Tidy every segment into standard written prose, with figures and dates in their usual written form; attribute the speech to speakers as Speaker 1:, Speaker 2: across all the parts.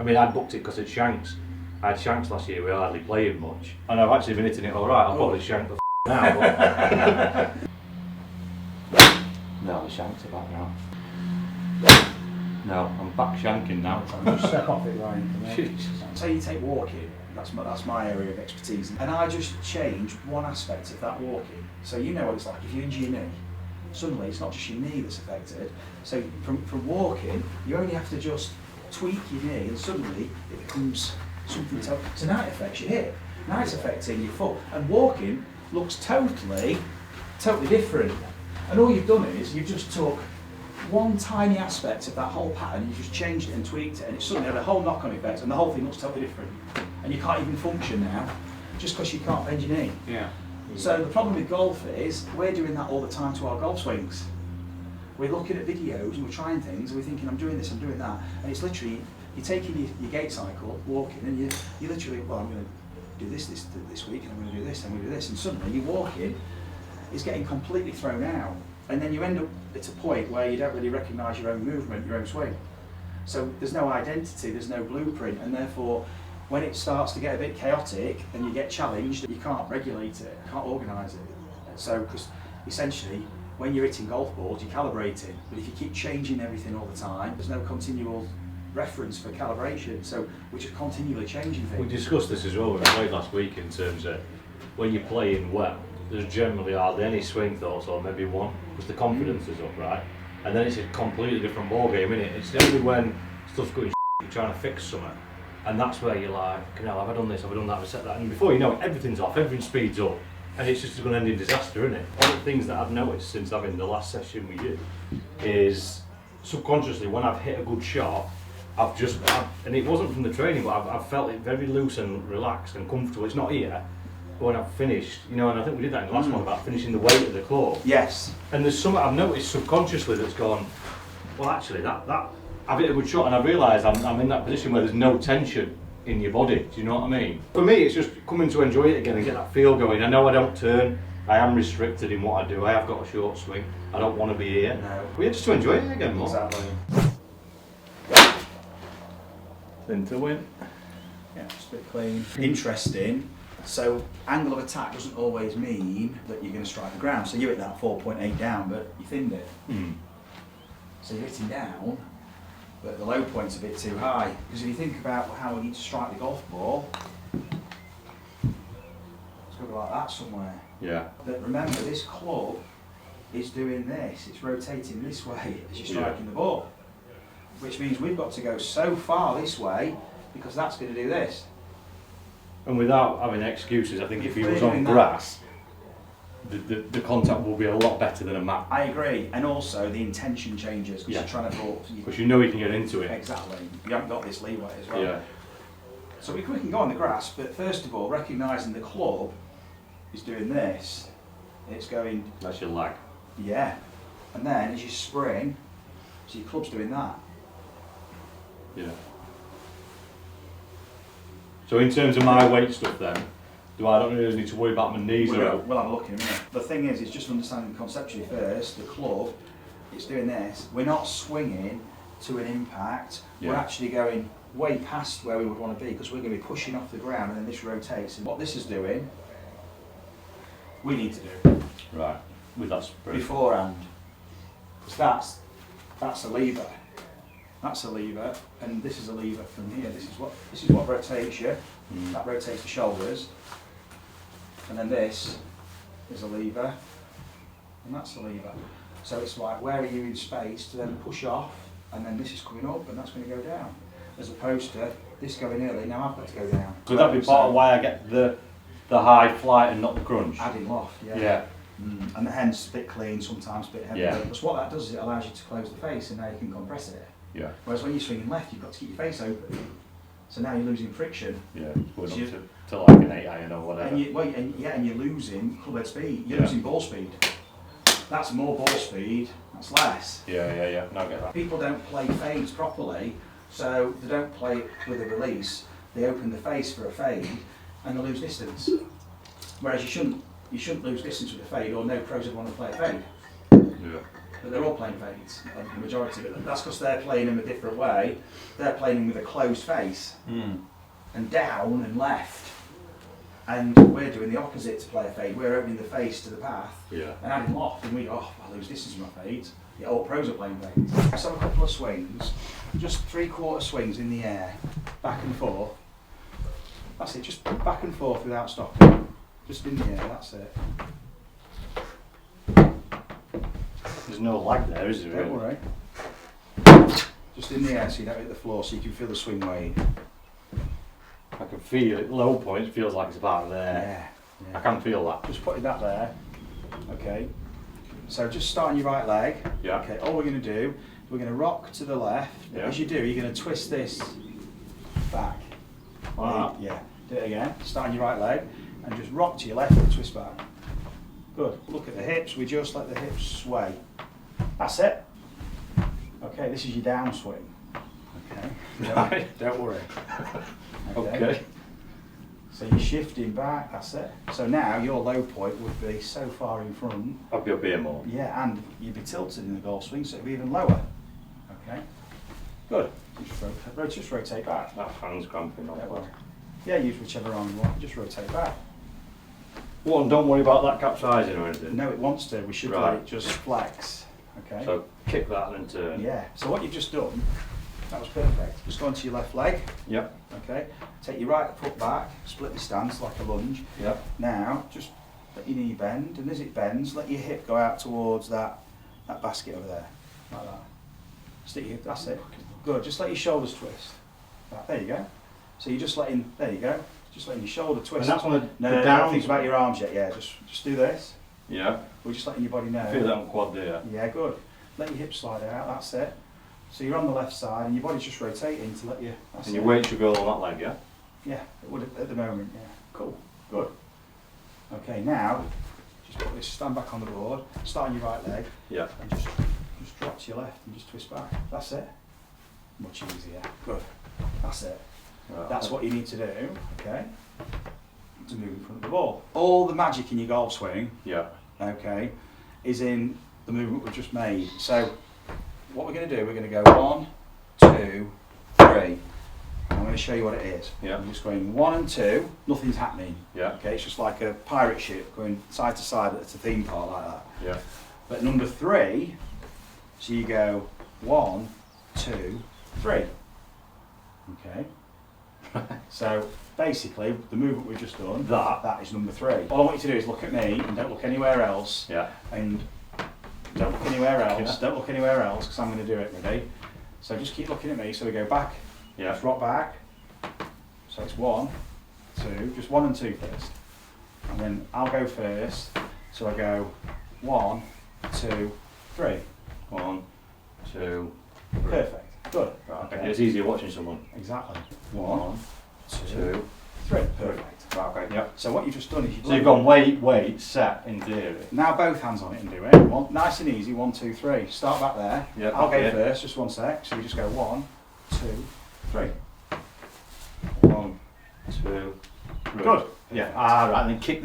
Speaker 1: I mean, I booked it because it's shanks. I had shanks last year, we hardly played much. And I've actually been hitting it alright, I'll probably shank the now. But no, the shanks are back now. No, I'm back shanking now.
Speaker 2: Just step off it, Ryan. So you take walking, that's my area of expertise. And I just change one aspect of that walking. So you know what it's like, if you injure your knee, suddenly it's not just your knee that's affected. So from walking, you only have to just tweak your knee and suddenly it becomes something. So now it affects your hip, now it's affecting your foot. And walking looks totally different. And all you've done is you've just took one tiny aspect of that whole pattern, you just changed it and tweaked it, and it suddenly had a whole knock-on effect, and the whole thing looks totally different. And you can't even function now, just because you can't bend your knee.
Speaker 1: Yeah.
Speaker 2: So the problem with golf is, we're doing that all the time to our golf swings. We're looking at videos and we're trying things, and we're thinking, I'm doing this, I'm doing that, and it's literally, you're taking your gait cycle, walking, and you literally, well, I'm going to do this week, and I'm going to do this, and I'm going to do this, and suddenly you're walking, it's getting completely thrown out. And then you end up at a point where you don't really recognise your own movement, your own swing. So there's no identity, there's no blueprint, and therefore when it starts to get a bit chaotic and you get challenged, you can't regulate it, can't organise it. So, because essentially when you're hitting golf balls, you're calibrating, but if you keep changing everything all the time, there's no continual reference for calibration, so we're just continually changing things.
Speaker 1: We discussed this as well when we played last week, in terms of when you're playing well, there's generally hardly any swing thoughts, or maybe one, because the confidence is up, right? And then it's a completely different ball game, isn't it? It's only when stuff's going you're trying to fix something, and that's where you're like, have I done this, have I done that, have I set that? And before you know it, everything's off, everything speeds up, and it's just going to end in disaster, isn't it? One of the things that I've noticed since having the last session with you is, subconsciously, when I've hit a good shot, and it wasn't from the training, but I've felt it very loose and relaxed and comfortable. It's not here. When I've finished, and I think we did that in the last one about finishing the weight of the club.
Speaker 2: Yes.
Speaker 1: And there's something I've noticed subconsciously that's gone, well, actually, that I've hit a good shot, and I've realised I'm in that position where there's no tension in your body. Do you know what I mean? For me, it's just coming to enjoy it again and get that feel going. I know I don't turn. I am restricted in what I do. I have got a short swing. I don't want to be here.
Speaker 2: No.
Speaker 1: But yeah, just to enjoy it again more.
Speaker 2: Exactly.
Speaker 1: Then to win.
Speaker 2: Yeah, just a bit clean. Interesting. So angle of attack doesn't always mean that you're going to strike the ground. So you hit that 4.8 down, but you thinned it. So you're hitting down, but the low point's a bit too high. Because if you think about how we need to strike the golf ball, it's going to go like that somewhere.
Speaker 1: Yeah.
Speaker 2: But remember, this club is doing this. It's rotating this way as you're striking the ball. Which means we've got to go so far this way, because that's going to do this.
Speaker 1: And without having excuses, I think if he was on grass, the contact will be a lot better than a mat.
Speaker 2: I agree, and also the intention changes, because you're trying to draw.
Speaker 1: Because you know you can get into it.
Speaker 2: Exactly. You haven't got this leeway as well.
Speaker 1: Yeah.
Speaker 2: So we can go on the grass, but first of all, recognising the club is doing this. It's going.
Speaker 1: That's your lag.
Speaker 2: Yeah. And then as you spring, so your club's doing that.
Speaker 1: Yeah. So in terms of my weight stuff then, I don't really need to worry about my knees?
Speaker 2: We'll have a look in a minute. The thing is, it's just understanding conceptually first, the club, it's doing this. We're not swinging to an impact, we're actually going way past where we would want to be, because we're going to be pushing off the ground, and then this rotates. And what this is doing, we need to do.
Speaker 1: Right, with that spring.
Speaker 2: Beforehand. Because that's a lever. That's a lever, and this is a lever from here. This is what rotates you. That rotates the shoulders, and then this is a lever, and that's a lever. So it's like, where are you in space to then push off, and then this is coming up, and that's going to go down, as opposed to this going early. Now I've got to go down.
Speaker 1: Could that be part of why I get the high flight and not the crunch?
Speaker 2: Adding loft, yeah.
Speaker 1: Yeah.
Speaker 2: And hence a bit clean, sometimes a bit heavy.
Speaker 1: Yeah.
Speaker 2: Because what that does is it allows you to close the face, and now you can compress it.
Speaker 1: Yeah.
Speaker 2: Whereas when you're swinging left, you've got to keep your face open. So now you're losing friction.
Speaker 1: Yeah, going up to like an 8 iron or whatever.
Speaker 2: And you're losing club head speed. You're losing ball speed. That's more ball speed, that's less.
Speaker 1: Yeah. No, I get that.
Speaker 2: People don't play fades properly, so they don't play it with a release. They open the face for a fade, and they lose distance. Whereas you shouldn't lose distance with a fade, or no pros would want to play a fade.
Speaker 1: Yeah.
Speaker 2: but they're all playing fades, the majority. But that's because they're playing them a different way. They're playing them with a closed face, and down and left. And we're doing the opposite to play a fade. We're opening the face to the path and adding loft, and we go, oh, I lose distance from my fades. Yeah, all pros are playing fades. Let's have a couple of swings, just 3/4 swings in the air, back and forth. That's it, just back and forth without stopping. Just in the air, that's it.
Speaker 1: There's no lag there, is there?
Speaker 2: Don't worry. Just in the air so you don't hit the floor, so you can feel the swing weight.
Speaker 1: I can feel it. Low point, it feels like it's about there.
Speaker 2: Yeah.
Speaker 1: I can feel that.
Speaker 2: Just putting that there. Okay. So just starting your right leg.
Speaker 1: Yeah.
Speaker 2: Okay. All we're going to do, we're going to rock to the left.
Speaker 1: Yeah.
Speaker 2: As you do, you're going to twist this back.
Speaker 1: Like that.
Speaker 2: Yeah. Do it again. Starting your right leg, and just rock to your left and twist back. Good. Look at the hips. We just let the hips sway. That's it. Okay. This is your downswing. Okay. Don't worry.
Speaker 1: Okay.
Speaker 2: So you're shifting back, that's it. So now your low point would be so far in front.
Speaker 1: I'll be up here more.
Speaker 2: Yeah, and you'd be tilted in the golf swing, so it'd be even lower. Okay. Good. Just rotate back.
Speaker 1: That hand's cramping off.
Speaker 2: Yeah, use whichever arm you want. Just rotate back.
Speaker 1: One, don't worry about that capsizing or anything.
Speaker 2: No, it wants to. We should let it just flex. Okay.
Speaker 1: So kick that and then turn.
Speaker 2: Yeah. So what you've just done, that was perfect. Just go onto your left leg.
Speaker 1: Yep.
Speaker 2: Okay. Take your right foot back, split the stance like a lunge.
Speaker 1: Yep.
Speaker 2: Now, just let your knee bend, and as it bends, let your hip go out towards that basket over there, like that. Stick your, that's it. Good. Just let your shoulders twist. Right, there you go. So you're just letting, there you go. Just letting your shoulder twist.
Speaker 1: And that's on the
Speaker 2: no,
Speaker 1: down.
Speaker 2: don't think about your arms yet. Yeah, just do this.
Speaker 1: Yeah.
Speaker 2: We're just letting your body know.
Speaker 1: Feel that on quad there.
Speaker 2: Yeah, good. Let your hips slide out. That's it. So you're on the left side, and your body's just rotating to let you.
Speaker 1: And your weight should go on that leg, yeah.
Speaker 2: Yeah, it would at the moment, yeah. Cool, good. Okay, now, just put this, stand back on the board, start on your right leg,
Speaker 1: Yeah.
Speaker 2: and just drop to your left and just twist back. That's it. Much easier. Good. That's it.
Speaker 1: Right.
Speaker 2: That's what you need to do, okay, to move in front of the ball. All the magic in your golf swing,
Speaker 1: Yeah.
Speaker 2: okay, is in the movement we've just made. So, what we're going to do, we're going to go 1, 2, 3. I'm going to show you what it is.
Speaker 1: Yeah.
Speaker 2: I'm just going 1 and 2, nothing's happening.
Speaker 1: Yeah.
Speaker 2: Okay, it's just like a pirate ship going side to side at a theme park like that.
Speaker 1: Yeah.
Speaker 2: But number 3, so you go 1, 2, 3. Okay. So basically, the movement we've just done, that is number 3. All I want you to do is look at me and don't look anywhere else.
Speaker 1: Yeah.
Speaker 2: And don't look anywhere else.
Speaker 1: Yeah.
Speaker 2: Don't look anywhere else because I'm going to do it. Ready? So just keep looking at me. So we go back.
Speaker 1: Yeah.
Speaker 2: Just rock back. So it's 1, 2, just 1 and 2 first. And then I'll go first. So I go 1, 2, 3.
Speaker 1: 1, 2, 3.
Speaker 2: Perfect. Good.
Speaker 1: Right. Okay. It's easier watching someone.
Speaker 2: Exactly.
Speaker 1: 1, 2,
Speaker 2: 3. Perfect.
Speaker 1: Right. Okay. Yeah.
Speaker 2: So what you've just done is
Speaker 1: So you've gone weight, set in theory.
Speaker 2: now both hands on it and do it. Nice and easy. 1, 2, 3. Start back there.
Speaker 1: Yeah.
Speaker 2: I'll go
Speaker 1: okay.
Speaker 2: first. Just 1 sec. So we just go 1, 2, 3.
Speaker 1: 1, 2, 3.
Speaker 2: Good.
Speaker 1: Yeah. Ah, right. And then kick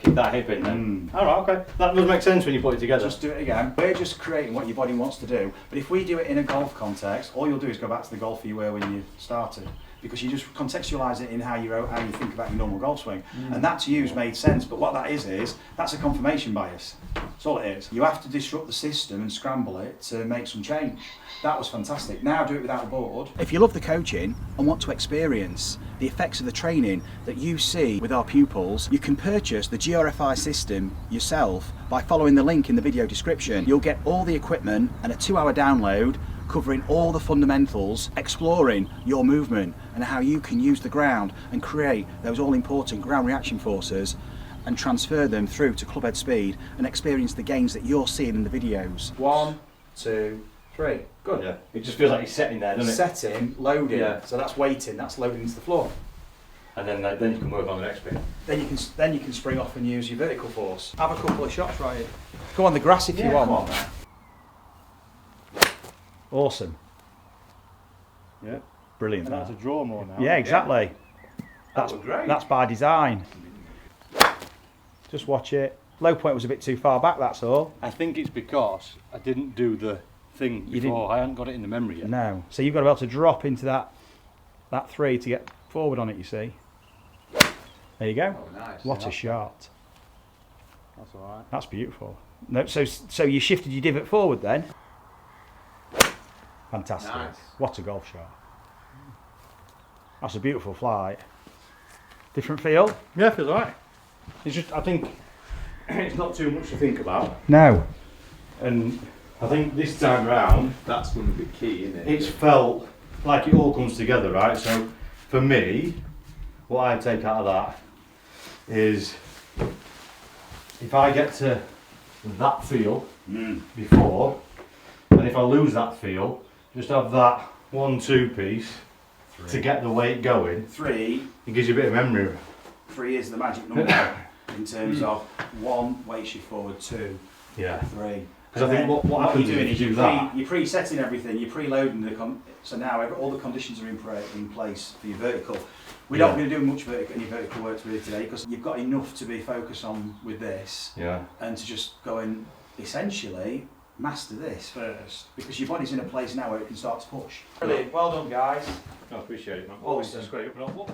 Speaker 1: that hip in then.
Speaker 2: Mm.
Speaker 1: All right. Okay. That does make sense when you put it together.
Speaker 2: Just do it again. We're just creating what your body wants to do. But if we do it in a golf context, all you'll do is go back to the golfer you were when you started. Because you just contextualise it in how you think about your normal golf swing. And that to you's made sense. But what that is that's a confirmation bias. That's all it is. You have to disrupt the system and scramble it to make some change. That was fantastic. Now do it without a board. If you love the coaching and want to experience the effects of the training that you see with our pupils, you can purchase the GRFI system yourself by following the link in the video description. You'll get all the equipment and a 2-hour download covering all the fundamentals, exploring your movement and how you can use the ground and create those all-important ground reaction forces and transfer them through to clubhead speed and experience the gains that you're seeing in the videos. 1, 2, 3. Good.
Speaker 1: Yeah. It just feels like you're setting there, doesn't it?
Speaker 2: Setting, loading.
Speaker 1: Yeah.
Speaker 2: So that's weighting, that's loading into the floor.
Speaker 1: And then you can work on the next bit.
Speaker 2: Then you can spring off and use your vertical force. Have a couple of shots right here. Go on the grass if you want.
Speaker 1: Come on.
Speaker 2: Awesome.
Speaker 1: Yeah.
Speaker 2: Brilliant.
Speaker 1: And that's a draw more now.
Speaker 2: Yeah, exactly.
Speaker 1: That was great.
Speaker 2: That's by design. Just watch it. Low point was a bit too far back, that's all.
Speaker 3: I think it's because I didn't do the thing
Speaker 2: You
Speaker 3: before. I hadn't got it in the memory yet.
Speaker 2: No. So you've got to be able to drop into that 3 to get forward on it, you see. There you go.
Speaker 4: Oh, nice.
Speaker 2: What a shot.
Speaker 3: That's all right.
Speaker 2: That's beautiful. No, so you shifted your divot forward then? Fantastic.
Speaker 4: Nice.
Speaker 2: What a golf shot. That's a beautiful flight. Different feel?
Speaker 3: Yeah, feels all right. It's just, I think, it's not too much to think about.
Speaker 2: No.
Speaker 3: And I think this time round,
Speaker 4: That's going to be key, isn't it?
Speaker 3: it's felt like it all comes together, right? So for me, what I take out of that is if I get to that feel before, and if I lose that feel, just have that 1-2 piece to get the weight going.
Speaker 2: 3
Speaker 3: It gives you a bit of memory.
Speaker 2: is the magic number in terms of 1 weights you forward, 2,
Speaker 3: Yeah.
Speaker 2: 3.
Speaker 3: Because I think what happens
Speaker 2: you're doing
Speaker 3: if
Speaker 2: is
Speaker 3: you do that.
Speaker 2: you're presetting everything, you're preloading so now all the conditions are in place for your vertical. We're not going to do much any vertical work really today because you've got enough to be focused on with this
Speaker 3: Yeah.
Speaker 2: and to just go and essentially master this first because your body's in a place now where it can start to push. Brilliant, well done guys.
Speaker 3: I appreciate it, man.
Speaker 2: Always
Speaker 3: That's great. What